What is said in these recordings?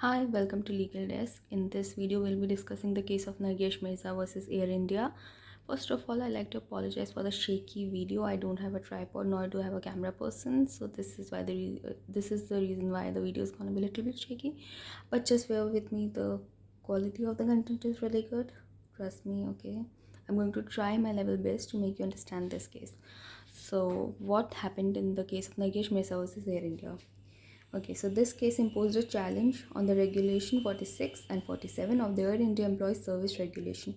Hi, welcome to Legal Desk. In this video, we'll be discussing the case of Nargesh Meerza versus Air India. First of all, I'd like to apologize for the shaky video. I don't have a tripod nor do I have a camera person, so this is why this is the reason why the video is gonna be a little bit shaky. But just bear with me. The quality of the content is really good. Trust me. Okay, I'm going to try my level best to make you understand this case. So, what happened in the case of Nargesh Meerza versus Air India? Okay, so this case imposed a challenge on the Regulation 46 and 47 of the Air India Employees Service Regulation,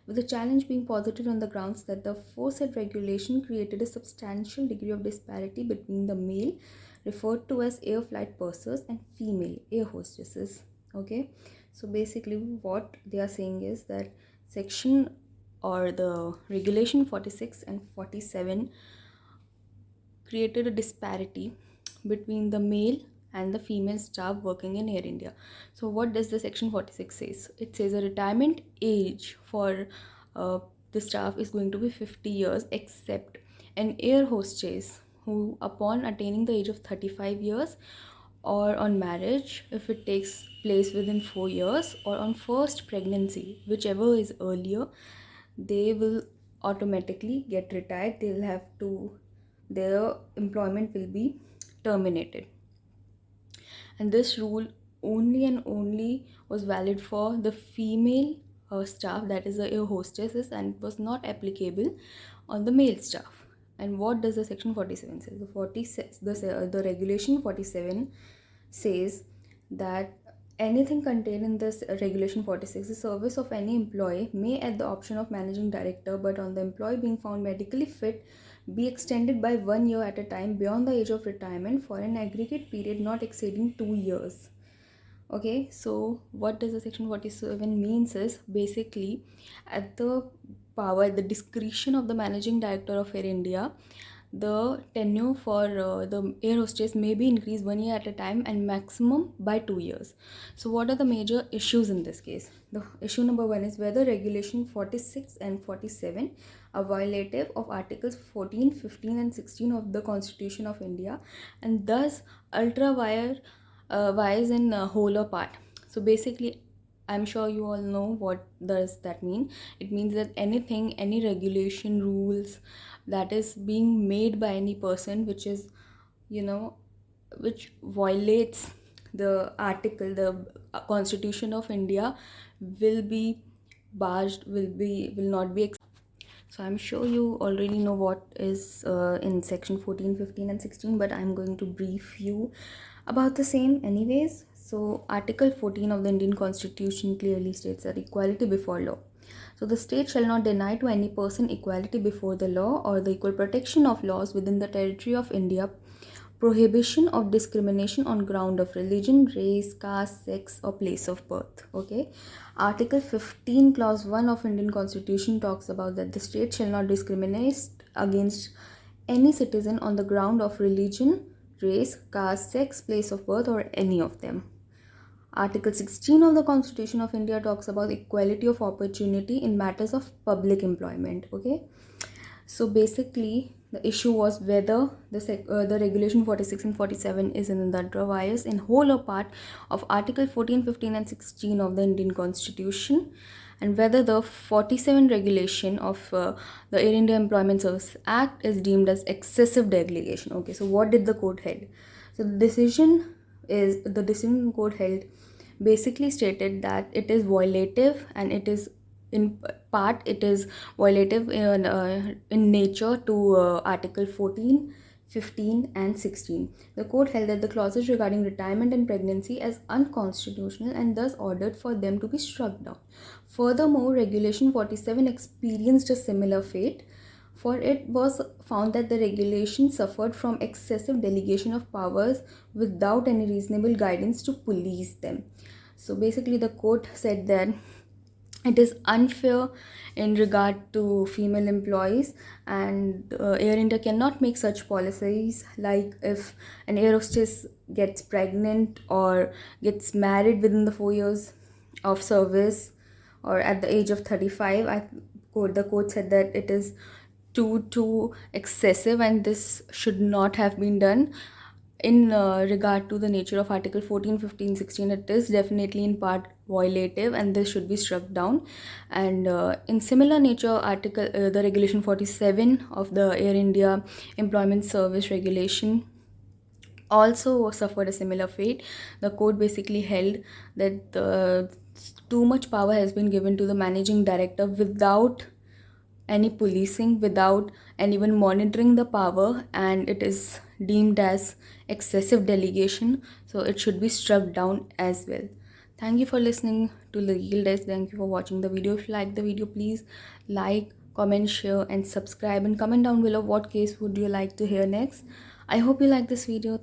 with the challenge being posited on the grounds that the aforesaid regulation created a substantial degree of disparity between the male, referred to as air flight pursers, and female air hostesses. Okay, so basically, what they are saying is that section or the Regulation 46 and 47 created a disparity between the male and the female staff working in Air India. So, what does the section 46 says? It says a retirement age for the staff is going to be 50 years, except an air hostess who, upon attaining the age of 35 years, or on marriage if it takes place within 4 years, or on first pregnancy, whichever is earlier, they will automatically get retired. They'll have to, their employment will be terminated. And this rule only and only was valid for the female staff, that is the air hostesses, and was not applicable on the male staff. And what does the section 47 say? The regulation 47 says that anything contained in this regulation 46, the service of any employee may, at the option of managing director, but on the employee being found medically fit, be extended by 1 year at a time beyond the age of retirement for an aggregate period not exceeding 2 years. Okay, so what does the section 47 means is basically at the power, the discretion of the managing director of Air India, the tenure for the air hostess may be increased 1 year at a time and maximum by 2 years. So what are the major issues in this case? The issue number one is whether regulation 46 and 47 are violative of articles 14, 15 and 16 of the Constitution of India, and thus ultra wise in whole or part. So basically, I'm sure you all know what does that mean. It means that anything, any regulation, rules that is being made by any person which is, you know, which violates the article, the Constitution of India, will be barred, will not be. So I'm sure you already know what is in section 14, 15 and 16, but I'm going to brief you about the same anyways. So Article 14 of the Indian Constitution clearly states that equality before law. So the state shall not deny to any person equality before the law or the equal protection of laws within the territory of India, prohibition of discrimination on ground of religion, race, caste, sex or place of birth. Okay, Article 15 clause 1 of Indian Constitution talks about that the state shall not discriminate against any citizen on the ground of religion, race, caste, sex, place of birth or any of them. Article 16 of the Constitution of India talks about equality of opportunity in matters of public employment. Okay, so basically, the issue was whether the regulation 46 and 47 is in the bias in whole or part of Article 14, 15 and 16 of the Indian Constitution, and whether the 47 regulation of the Air India Employment Service Act is deemed as excessive delegation. Okay, so what did the court held? So the decision court held basically stated that it is violative, and it is in part it is violative in nature to Article 14, 15 and 16. The court held that the clauses regarding retirement and pregnancy as unconstitutional and thus ordered for them to be struck down. Furthermore, regulation 47 experienced a similar fate, for it was found that the regulation suffered from excessive delegation of powers without any reasonable guidance to police them. So basically, the court said that it is unfair in regard to female employees, and Air India cannot make such policies like if an air hostess gets pregnant or gets married within the 4 years of service or at the age of 35. The court said that it is too excessive and this should not have been done. in regard to the nature of article 14, 15, 16, it is definitely in part violative, and this should be struck down. And in similar nature, article the regulation 47 of the Air India employment service regulation also suffered a similar fate. The court basically held that too much power has been given to the managing director without any policing, without anyone monitoring the power, and it is deemed as excessive delegation, so it should be struck down as well. Thank you for listening to the Legal Desk. Thank you for watching the video. If you like the video, please like, comment, share and subscribe, and comment down below what case would you like to hear next. I hope you like this video.